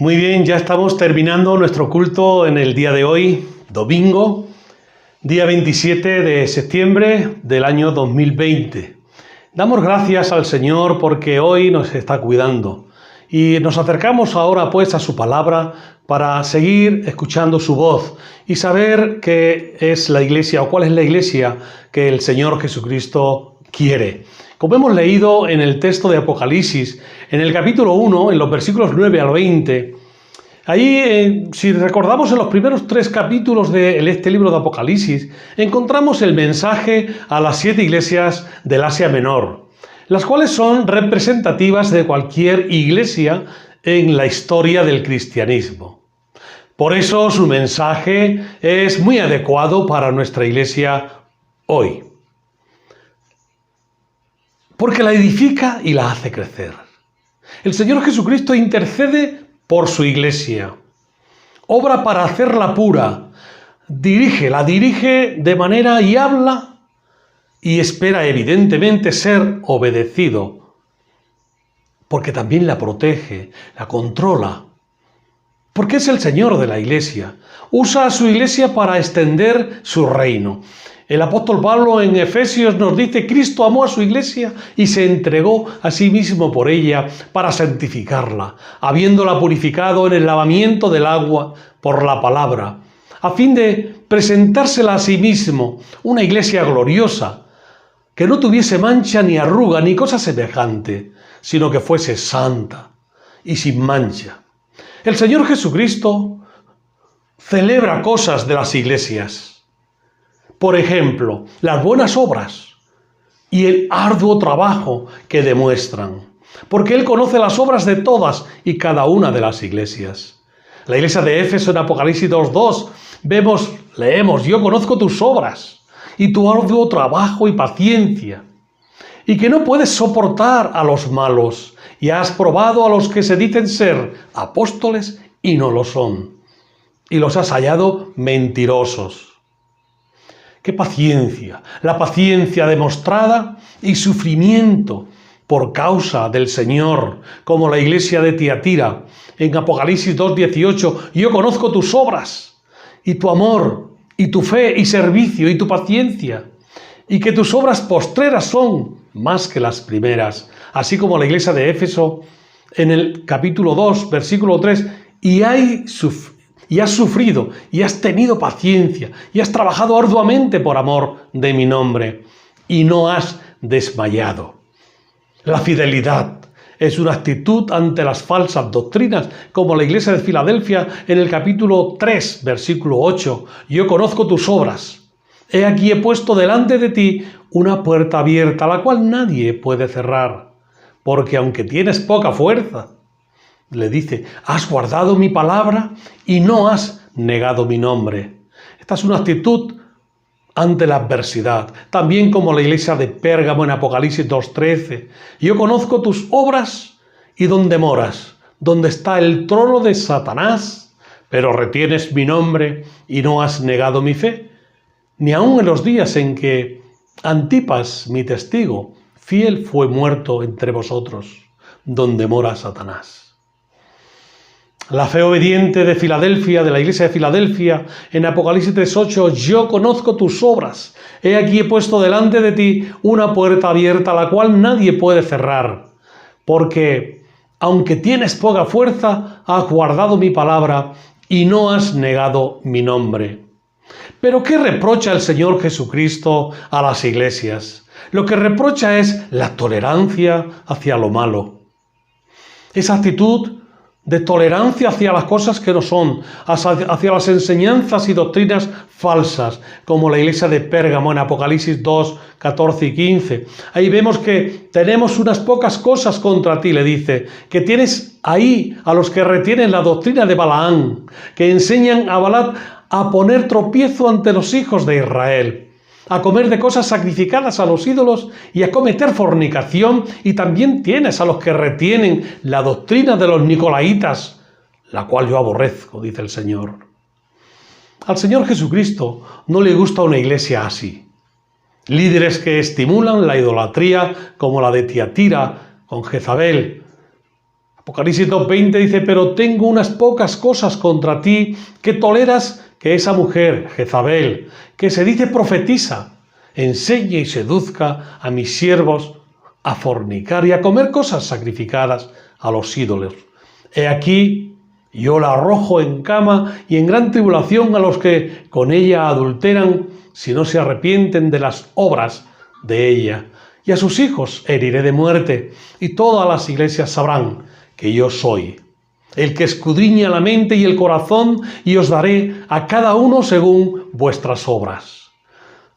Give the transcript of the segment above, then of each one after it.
Muy bien, ya estamos terminando nuestro culto en el día de hoy, domingo, día 27 de septiembre del año 2020. Damos gracias al Señor porque hoy nos está cuidando y nos acercamos ahora pues a su palabra para seguir escuchando su voz y saber qué es la iglesia o cuál es la iglesia que el Señor Jesucristo quiere. Como hemos leído en el texto de Apocalipsis, en el capítulo 1, en los versículos 9 al 20, ahí, si recordamos en los primeros 3 capítulos de este libro de Apocalipsis, encontramos el mensaje a las 7 iglesias del Asia Menor, las cuales son representativas de cualquier iglesia en la historia del cristianismo. Por eso su mensaje es muy adecuado para nuestra iglesia hoy, porque la edifica y la hace crecer. El Señor Jesucristo intercede por su iglesia, obra para hacerla pura, la dirige de manera y habla y espera evidentemente ser obedecido, porque también la protege, la controla, porque es el Señor de la iglesia. Usa a su iglesia para extender su reino. El apóstol Pablo en Efesios nos dice: Cristo amó a su iglesia y se entregó a sí mismo por ella para santificarla, habiéndola purificado en el lavamiento del agua por la palabra, a fin de presentársela a sí mismo, una iglesia gloriosa, que no tuviese mancha ni arruga ni cosa semejante, sino que fuese santa y sin mancha. El Señor Jesucristo celebra cosas de las iglesias. Por ejemplo, las buenas obras y el arduo trabajo que demuestran, porque Él conoce las obras de todas y cada una de las iglesias. La iglesia de Éfeso en Apocalipsis 2:2 leemos: yo conozco tus obras y tu arduo trabajo y paciencia, y que no puedes soportar a los malos, y has probado a los que se dicen ser apóstoles y no lo son, y los has hallado mentirosos. ¡Qué paciencia! La paciencia demostrada y sufrimiento por causa del Señor, como la iglesia de Tiatira en Apocalipsis 2:18. Yo conozco tus obras y tu amor y tu fe y servicio y tu paciencia, y que tus obras postreras son más que las primeras. Así como la iglesia de Éfeso en el capítulo 2, versículo 3, y has sufrido, y has tenido paciencia, y has trabajado arduamente por amor de mi nombre, y no has desmayado. La fidelidad es una actitud ante las falsas doctrinas, como la iglesia de Filadelfia en el capítulo 3, versículo 8. Yo conozco tus obras. He aquí he puesto delante de ti una puerta abierta, la cual nadie puede cerrar, porque aunque tienes poca fuerza, le dice, has guardado mi palabra y no has negado mi nombre. Esta es una actitud ante la adversidad, también como la iglesia de Pérgamo en Apocalipsis 2:13. Yo conozco tus obras y dónde moras, donde está el trono de Satanás, pero retienes mi nombre y no has negado mi fe, ni aun en los días en que Antipas, mi testigo, fiel, fue muerto entre vosotros, donde mora Satanás. La fe obediente de Filadelfia, de la iglesia de Filadelfia, en Apocalipsis 3:8, yo conozco tus obras. He aquí he puesto delante de ti una puerta abierta, la cual nadie puede cerrar. Porque, aunque tienes poca fuerza, has guardado mi palabra y no has negado mi nombre. Pero ¿qué reprocha el Señor Jesucristo a las iglesias? Lo que reprocha es la tolerancia hacia lo malo. Esa actitud de tolerancia hacia las cosas que no son, hacia las enseñanzas y doctrinas falsas, como la iglesia de Pérgamo en Apocalipsis 2, 14 y 15. Ahí vemos que tenemos unas pocas cosas contra ti, le dice, que tienes ahí a los que retienen la doctrina de Balaam, que enseñan a Balac a poner tropiezo ante los hijos de Israel, a comer de cosas sacrificadas a los ídolos y a cometer fornicación, y también tienes a los que retienen la doctrina de los nicolaitas, la cual yo aborrezco, dice el Señor. Al Señor Jesucristo no le gusta una iglesia así. Líderes que estimulan la idolatría como la de Tiatira con Jezabel. Apocalipsis 2:20 dice, pero tengo unas pocas cosas contra ti, que toleras que esa mujer, Jezabel, que se dice profetisa, enseñe y seduzca a mis siervos a fornicar y a comer cosas sacrificadas a los ídolos. He aquí, yo la arrojo en cama y en gran tribulación a los que con ella adulteran, si no se arrepienten de las obras de ella. Y a sus hijos heriré de muerte, y todas las iglesias sabrán que yo soy el que escudriña la mente y el corazón, y os daré a cada uno según vuestras obras.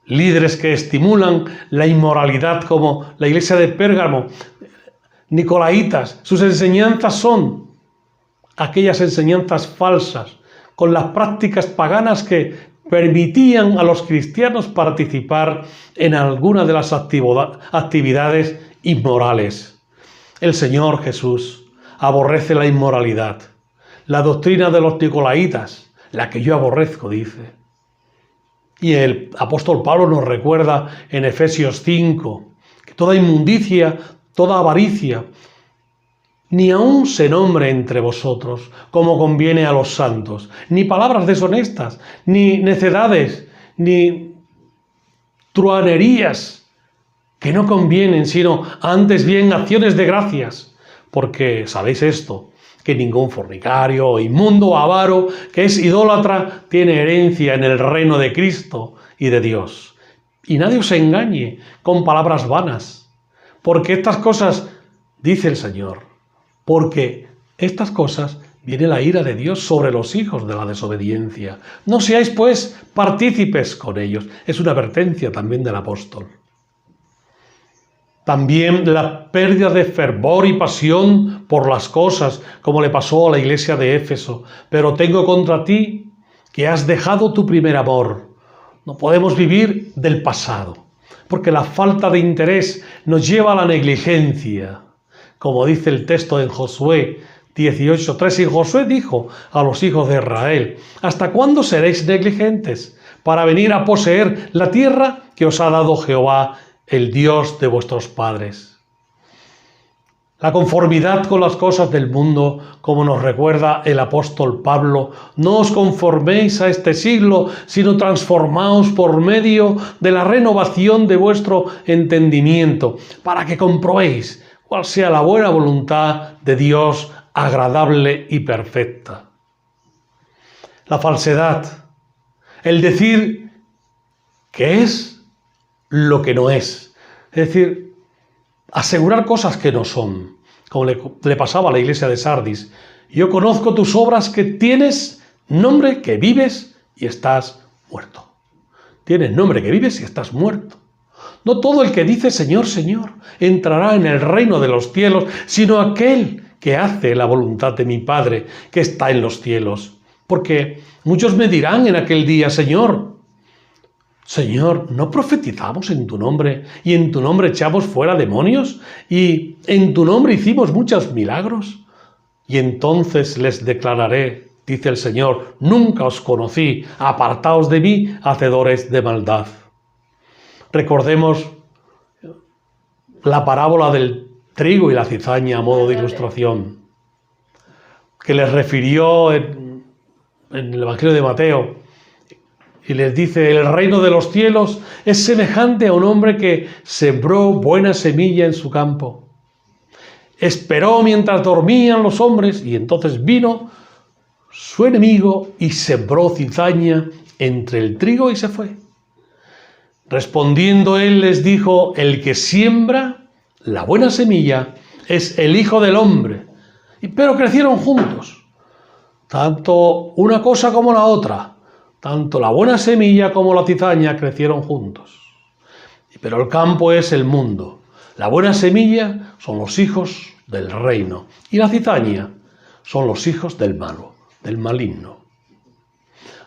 Líderes que estimulan la inmoralidad como la iglesia de Pérgamo, nicolaitas, sus enseñanzas son aquellas enseñanzas falsas, con las prácticas paganas que permitían a los cristianos participar en alguna de las actividades inmorales. El Señor Jesús aborrece la inmoralidad. La doctrina de los nicolaitas, la que yo aborrezco, dice. Y el apóstol Pablo nos recuerda en Efesios 5, que toda inmundicia, toda avaricia, ni aun se nombre entre vosotros, como conviene a los santos, ni palabras deshonestas, ni necedades, ni truhanerías que no convienen, sino antes bien acciones de gracias. Porque sabéis esto, que ningún fornicario, o inmundo o avaro, que es idólatra, tiene herencia en el reino de Cristo y de Dios. Y nadie os engañe con palabras vanas, porque estas cosas, dice el Señor, porque estas cosas viene la ira de Dios sobre los hijos de la desobediencia. No seáis, pues, partícipes con ellos. Es una advertencia también del apóstol. También la pérdida de fervor y pasión por las cosas, como le pasó a la iglesia de Éfeso. Pero tengo contra ti que has dejado tu primer amor. No podemos vivir del pasado, porque la falta de interés nos lleva a la negligencia. Como dice el texto en Josué 18:3, y Josué dijo a los hijos de Israel, ¿hasta cuándo seréis negligentes para venir a poseer la tierra que os ha dado Jehová, el Dios de vuestros padres? La conformidad con las cosas del mundo, como nos recuerda el apóstol Pablo, no os conforméis a este siglo, sino transformaos por medio de la renovación de vuestro entendimiento, para que comprobéis cuál sea la buena voluntad de Dios, agradable y perfecta. La falsedad, el decir que es lo que no es. Es decir, asegurar cosas que no son, como le pasaba a la iglesia de Sardis. Yo conozco tus obras, que tienes nombre, que vives y estás muerto. Tienes nombre, que vives y estás muerto. No todo el que dice Señor, Señor, entrará en el reino de los cielos, sino aquel que hace la voluntad de mi Padre, que está en los cielos. Porque muchos me dirán en aquel día, Señor, Señor, ¿no profetizamos en tu nombre y en tu nombre echamos fuera demonios y en tu nombre hicimos muchos milagros? Y entonces les declararé, dice el Señor, nunca os conocí, apartaos de mí, hacedores de maldad. Recordemos la parábola del trigo y la cizaña a modo de ilustración, que les refirió en el Evangelio de Mateo. Y les dice, el reino de los cielos es semejante a un hombre que sembró buena semilla en su campo. Esperó mientras dormían los hombres, y entonces vino su enemigo y sembró cizaña entre el trigo y se fue. Respondiendo él les dijo, el que siembra la buena semilla es el Hijo del Hombre. Pero crecieron juntos, tanto una cosa como la otra. Tanto la buena semilla como la cizaña crecieron juntos. Pero el campo es el mundo. La buena semilla son los hijos del reino. Y la cizaña son los hijos del malo, del maligno.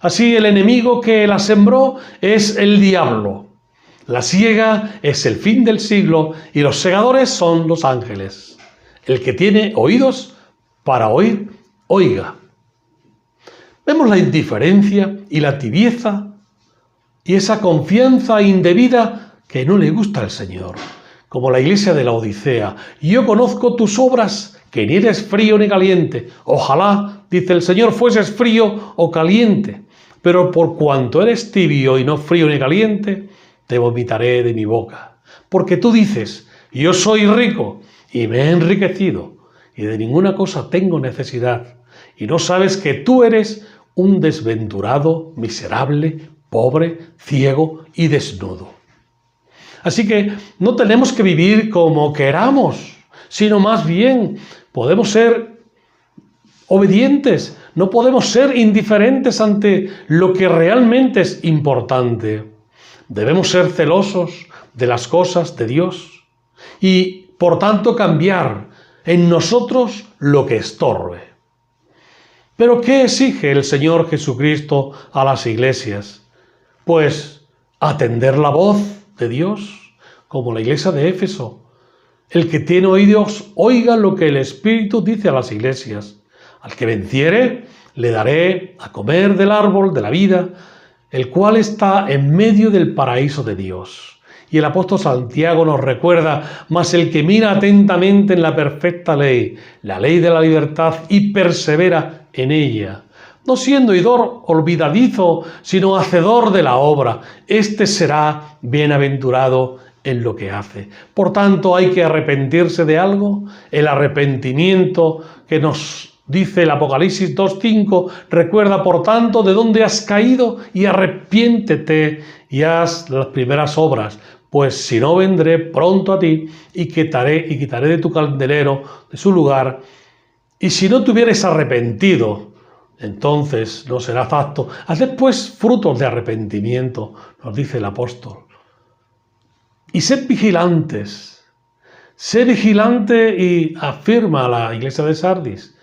Así el enemigo que la sembró es el diablo. La siega es el fin del siglo y los segadores son los ángeles. El que tiene oídos para oír, oiga. Vemos la indiferencia y la tibieza y esa confianza indebida que no le gusta al Señor, como la iglesia de la Odisea. Yo conozco tus obras, que ni eres frío ni caliente. Ojalá, dice el Señor, fueses frío o caliente, pero por cuanto eres tibio y no frío ni caliente, te vomitaré de mi boca. Porque tú dices, yo soy rico y me he enriquecido, y de ninguna cosa tengo necesidad, y no sabes que tú eres un desventurado, miserable, pobre, ciego y desnudo. Así que no tenemos que vivir como queramos, sino más bien podemos ser obedientes, no podemos ser indiferentes ante lo que realmente es importante. Debemos ser celosos de las cosas de Dios y, por tanto, cambiar en nosotros lo que estorbe. ¿Pero qué exige el Señor Jesucristo a las iglesias? Pues atender la voz de Dios, como la iglesia de Éfeso. El que tiene oídos, oiga lo que el Espíritu dice a las iglesias. Al que venciere, le daré a comer del árbol de la vida, el cual está en medio del paraíso de Dios. Y el apóstol Santiago nos recuerda, mas el que mira atentamente en la perfecta ley, la ley de la libertad, y persevera en ella, no siendo oidor olvidadizo, sino hacedor de la obra, éste será bienaventurado en lo que hace. Por tanto, hay que arrepentirse de algo. El arrepentimiento que nos dice el Apocalipsis 2:5, recuerda por tanto de dónde has caído y arrepiéntete y haz las primeras obras, pues si no vendré pronto a ti y quitaré de tu candelero de su lugar, y si no te hubieres arrepentido, entonces no serás apto. Haced pues frutos de arrepentimiento, nos dice el apóstol. Y sed vigilantes. Sé vigilante, y afirma la iglesia de Sardis,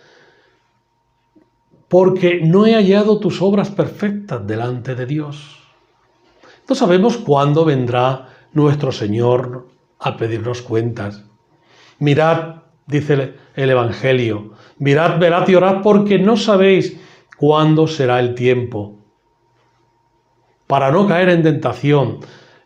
porque no he hallado tus obras perfectas delante de Dios. No sabemos cuándo vendrá nuestro Señor a pedirnos cuentas. Mirad, dice el Evangelio, mirad, velad y orad, porque no sabéis cuándo será el tiempo, para no caer en tentación.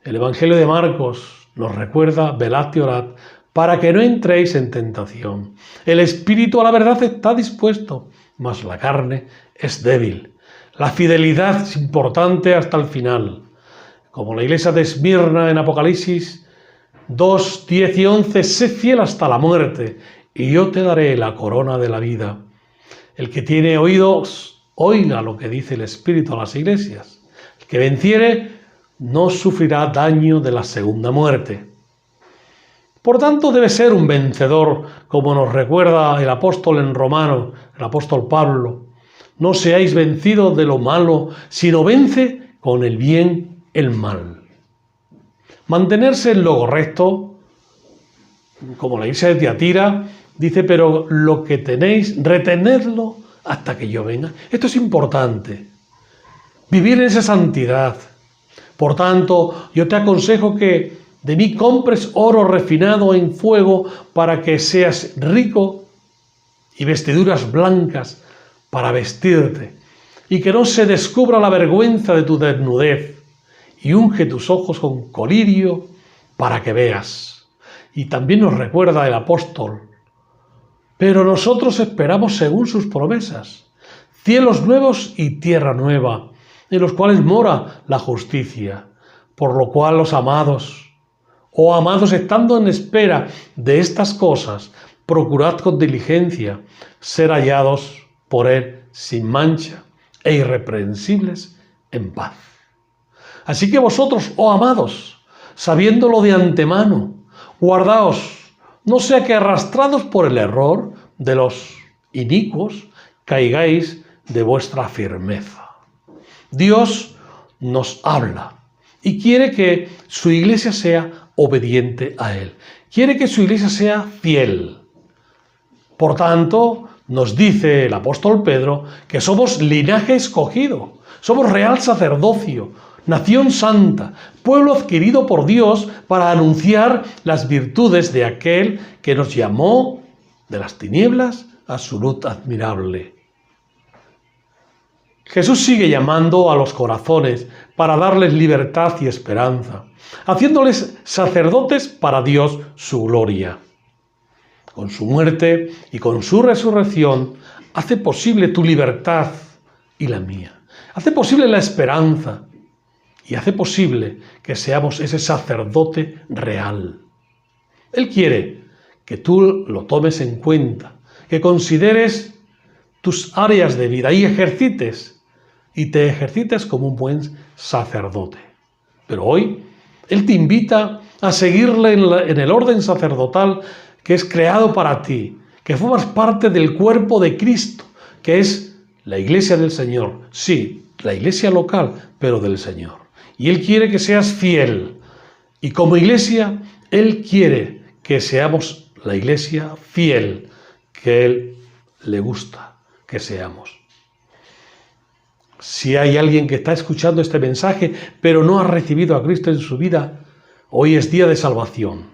El Evangelio de Marcos nos recuerda, velad y orad, para que no entréis en tentación. El espíritu a la verdad está dispuesto, mas la carne es débil. La fidelidad es importante hasta el final. Como la iglesia de Esmirna en Apocalipsis 2, 10 y 11, sé fiel hasta la muerte, y yo te daré la corona de la vida. El que tiene oídos, oiga lo que dice el Espíritu a las iglesias. El que venciere no sufrirá daño de la segunda muerte. Por tanto, debe ser un vencedor, como nos recuerda el apóstol en Romanos, el apóstol Pablo. No seáis vencidos de lo malo, sino vence con el bien el mal. Mantenerse en lo correcto, como la iglesia de Tiatira, dice, pero lo que tenéis, retenedlo hasta que yo venga. Esto es importante, vivir en esa santidad. Por tanto, yo te aconsejo que de mí compres oro refinado en fuego para que seas rico, y vestiduras blancas para vestirte, y que no se descubra la vergüenza de tu desnudez, y unge tus ojos con colirio para que veas. Y también nos recuerda el apóstol, pero nosotros esperamos según sus promesas, cielos nuevos y tierra nueva, en los cuales mora la justicia. Por lo cual, los amados, amados, estando en espera de estas cosas, procurad con diligencia ser hallados por Él sin mancha e irreprensibles en paz. Así que vosotros, amados, sabiéndolo de antemano, guardaos, no sea que arrastrados por el error de los inicuos, caigáis de vuestra firmeza. Dios nos habla y quiere que su iglesia sea obediente a Él. Quiere que su iglesia sea fiel. Por tanto, nos dice el apóstol Pedro que somos linaje escogido, somos real sacerdocio, nación santa, pueblo adquirido por Dios para anunciar las virtudes de aquel que nos llamó de las tinieblas a su luz admirable. Jesús sigue llamando a los corazones para darles libertad y esperanza, haciéndoles sacerdotes para Dios su gloria. con su muerte y con su resurrección, hace posible tu libertad y la mía. Hace posible la esperanza y hace posible que seamos ese sacerdote real. Él quiere que tú lo tomes en cuenta, que consideres tus áreas de vida y te ejercites como un buen sacerdote. Pero hoy Él te invita a seguirle en el orden sacerdotal que es creado para ti, que formas parte del cuerpo de Cristo, que es la iglesia del Señor. Sí, la iglesia local, pero del Señor. Y Él quiere que seas fiel. Y como iglesia, Él quiere que seamos la iglesia fiel, que Él le gusta que seamos. Si hay alguien que está escuchando este mensaje, pero no ha recibido a Cristo en su vida, hoy es día de salvación.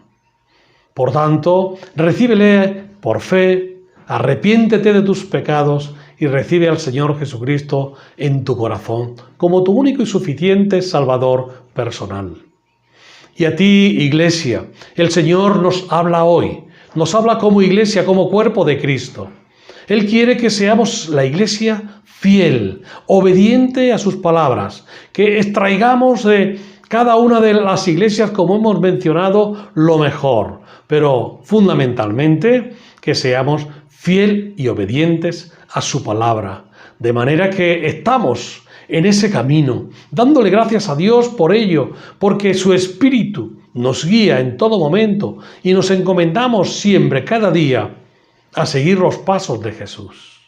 Por tanto, recíbele por fe, arrepiéntete de tus pecados y recibe al Señor Jesucristo en tu corazón como tu único y suficiente Salvador personal. Y a ti, iglesia, el Señor nos habla hoy, nos habla como iglesia, como cuerpo de Cristo. Él quiere que seamos la iglesia fiel, obediente a sus palabras, que extraigamos de cada una de las iglesias, como hemos mencionado, lo mejor, pero fundamentalmente que seamos fiel y obedientes a su palabra, de manera que estamos en ese camino, dándole gracias a Dios por ello, porque su Espíritu nos guía en todo momento y nos encomendamos siempre, cada día, a seguir los pasos de Jesús.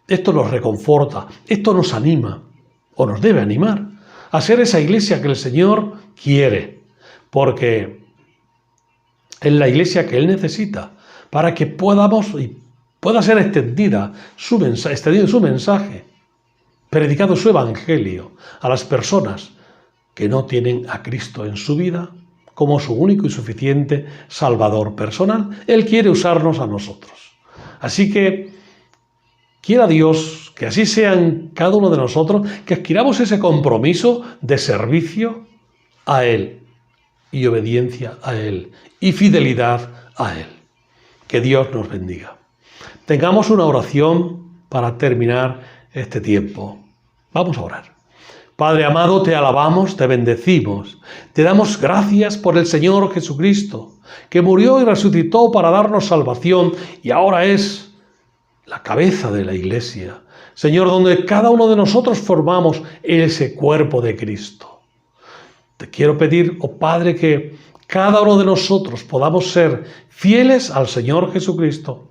Esto nos reconforta, esto nos anima, o nos debe animar, a ser esa iglesia que el Señor quiere, porque es la iglesia que Él necesita para que pueda ser extendido su mensaje, predicado su evangelio a las personas que no tienen a Cristo en su vida como su único y suficiente Salvador personal. Él quiere usarnos a nosotros. Así que quiera Dios que así sea en cada uno de nosotros, que adquiramos ese compromiso de servicio a Él y obediencia a Él y fidelidad a Él. Que Dios nos bendiga. Tengamos una oración para terminar este tiempo. Vamos a orar. Padre amado, te alabamos, te bendecimos, te damos gracias por el Señor Jesucristo, que murió y resucitó para darnos salvación y ahora es la cabeza de la iglesia. Señor, donde cada uno de nosotros formamos ese cuerpo de Cristo. Te quiero pedir, oh Padre, que cada uno de nosotros podamos ser fieles al Señor Jesucristo,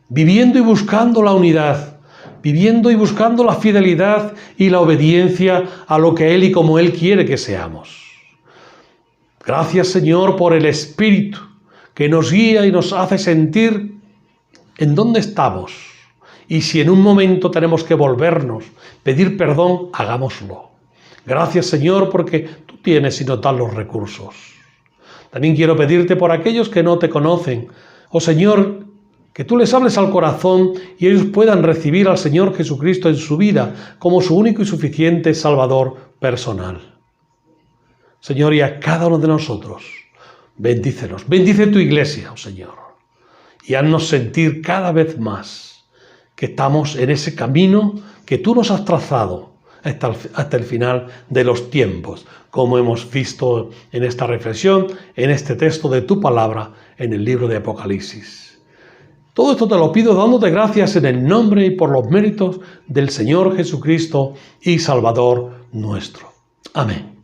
viviendo y buscando la unidad, viviendo y buscando la fidelidad y la obediencia a lo que Él y como Él quiere que seamos. Gracias, Señor, por el Espíritu que nos guía y nos hace sentir en dónde estamos. Y si en un momento tenemos que volvernos, pedir perdón, hagámoslo. Gracias, Señor, porque tú tienes y nos das los recursos. También quiero pedirte por aquellos que no te conocen. Oh Señor, que tú les hables al corazón y ellos puedan recibir al Señor Jesucristo en su vida como su único y suficiente Salvador personal. Señor, y a cada uno de nosotros, bendícenos. Bendice tu iglesia, oh Señor, y haznos sentir cada vez más que estamos en ese camino que tú nos has trazado hasta el final de los tiempos, como hemos visto en esta reflexión, en este texto de tu palabra, en el libro de Apocalipsis. Todo esto te lo pido dándote gracias en el nombre y por los méritos del Señor Jesucristo y Salvador nuestro. Amén.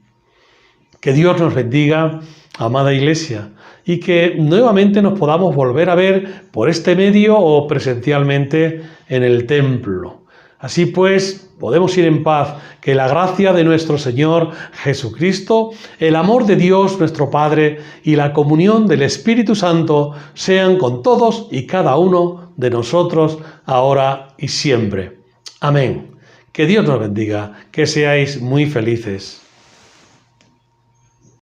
Que Dios nos bendiga, amada iglesia, y que nuevamente nos podamos volver a ver por este medio o presencialmente en el templo. Así pues, podemos ir en paz, que la gracia de nuestro Señor Jesucristo, el amor de Dios nuestro Padre y la comunión del Espíritu Santo sean con todos y cada uno de nosotros, ahora y siempre. Amén. Que Dios nos bendiga, que seáis muy felices.